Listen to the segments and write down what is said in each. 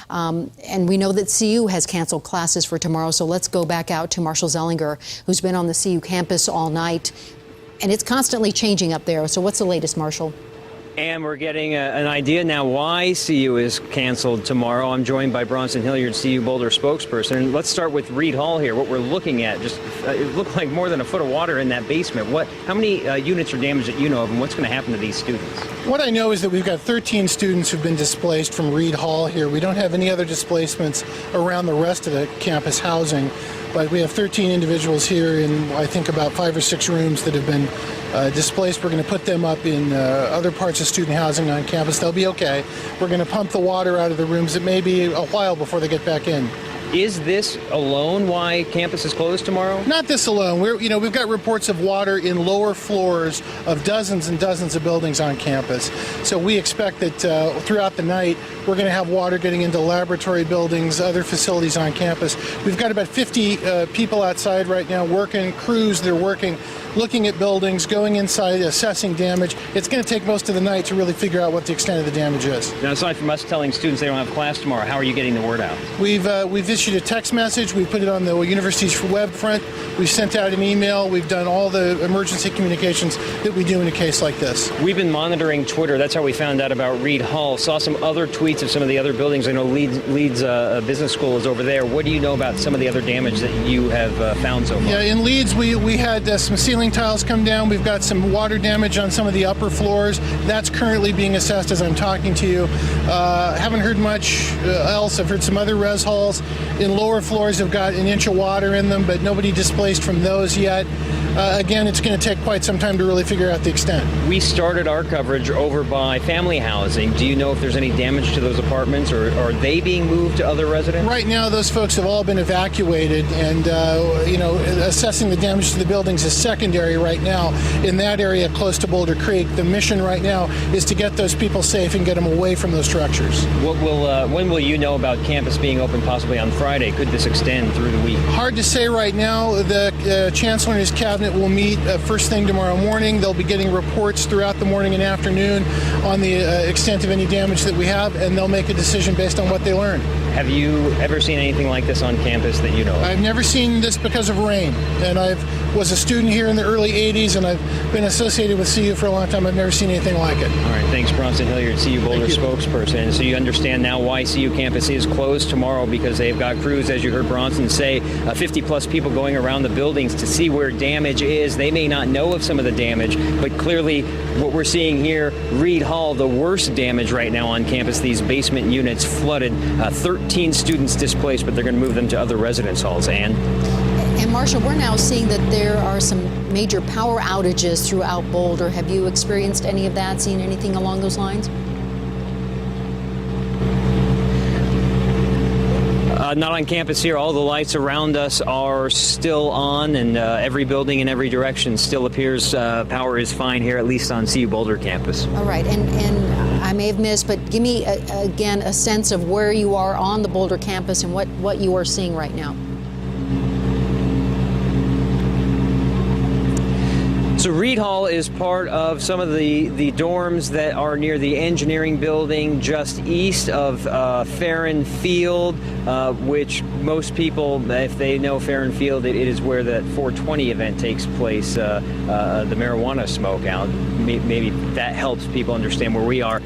And we know that CU has canceled classes for tomorrow, so let's go back out to Marshall Zellinger, who's been on the CU campus all night. And it's constantly changing up there. So what's the latest, Marshall? And we're getting an idea now why CU is canceled tomorrow. I'm joined by Bronson Hilliard, CU Boulder spokesperson. And let's start with Reed Hall here. What we're looking at, just it looked like more than a foot of water in that basement. How many units are damaged that you know of, and what's going to happen to these students? What I know is that we've got 13 students who've been displaced from Reed Hall here. We don't have any other displacements around the rest of the campus housing, but we have 13 individuals here in, I think, about 5 or 6 rooms that have been displaced. We're going to put them up in other parts of student housing on campus. They'll be okay. We're going to pump the water out of the rooms. It may be a while before they get back in. Is this alone why campus is closed tomorrow? Not this alone. We've got reports of water in lower floors of dozens and dozens of buildings on campus. So we expect that throughout the night, we're going to have water getting into laboratory buildings, other facilities on campus. We've got about 50 people outside right now working, crews that are working, looking at buildings, going inside, assessing damage. It's going to take most of the night to really figure out what the extent of the damage is. Now, aside from us telling students they don't have class tomorrow, how are you getting the word out? We've issued a text message. We put it on the university's web front. We've sent out an email. We've done all the emergency communications that we do in a case like this. We've been monitoring Twitter. That's how we found out about Reed Hall. Saw some other tweets of some of the other buildings. I know Leeds Business School is over there. What do you know about some of the other damage that you have found so far? Yeah, in Leeds, we had some ceiling tiles come down. We've got some water damage on some of the upper floors. That's currently being assessed as I'm talking to you. Haven't heard much else. I've heard some other res halls in lower floors have got an inch of water in them, but nobody displaced from those yet. Again, it's going to take quite some time to really figure out the extent. We started our coverage over by family housing. Do you know if there's any damage to those apartments, or are they being moved to other residents? Right now, those folks have all been evacuated, and assessing the damage to the buildings is secondary right now in that area close to Boulder Creek. The mission right now is to get those people safe and get them away from those structures. When will you know about campus being open possibly on Friday? Could this extend through the week? Hard to say right now. The chancellor and his cabinet will meet first thing tomorrow morning. They'll be getting reports throughout the morning and afternoon on the extent of any damage that we have, and they'll make a decision based on what they learn. Have you ever seen anything like this on campus that you know of? I've never seen this because of rain, and I was a student here in the early 80s, and I've been associated with CU for a long time. I've never seen anything like it. All right, thanks, Bronson Hilliard, CU Boulder spokesperson. So you understand now why CU campus is closed tomorrow, because they've got crews, as you heard Bronson say, 50-plus people going around the buildings to see where damage is. They may not know of some of the damage, but clearly what we're seeing here, Reed Hall, the worst damage right now on campus. These basement units flooded, 13 students displaced, but they're going to move them to other residence halls. And Marshall, we're now seeing that there are some major power outages throughout Boulder. Have you experienced any of that, seen anything along those lines? Not on campus here. All the lights around us are still on, and every building in every direction still appears power is fine here, at least on CU Boulder campus. All right, and I may have missed, but give me, again, a sense of where you are on the Boulder campus and what you are seeing right now. So Reed Hall is part of some of the dorms that are near the engineering building just east of Farron Field, which most people, if they know Farron Field, it is where that 420 event takes place, the marijuana smoke out. Maybe that helps people understand where we are.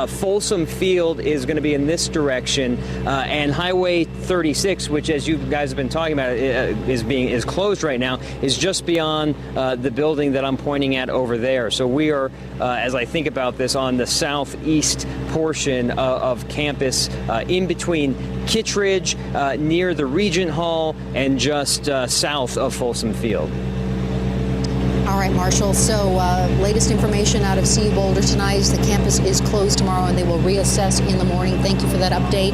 Folsom Field is going to be in this direction, and Highway 36, which, as you guys have been talking about, is closed right now, is just beyond the building that I'm pointing at over there. So we are, as I think about this, on the southeast portion of campus, in between Kittredge, near the Regent Hall, and just south of Folsom Field. All right, Marshall. So latest information out of CU Boulder tonight is the campus is closed tomorrow, and they will reassess in the morning. Thank you for that update.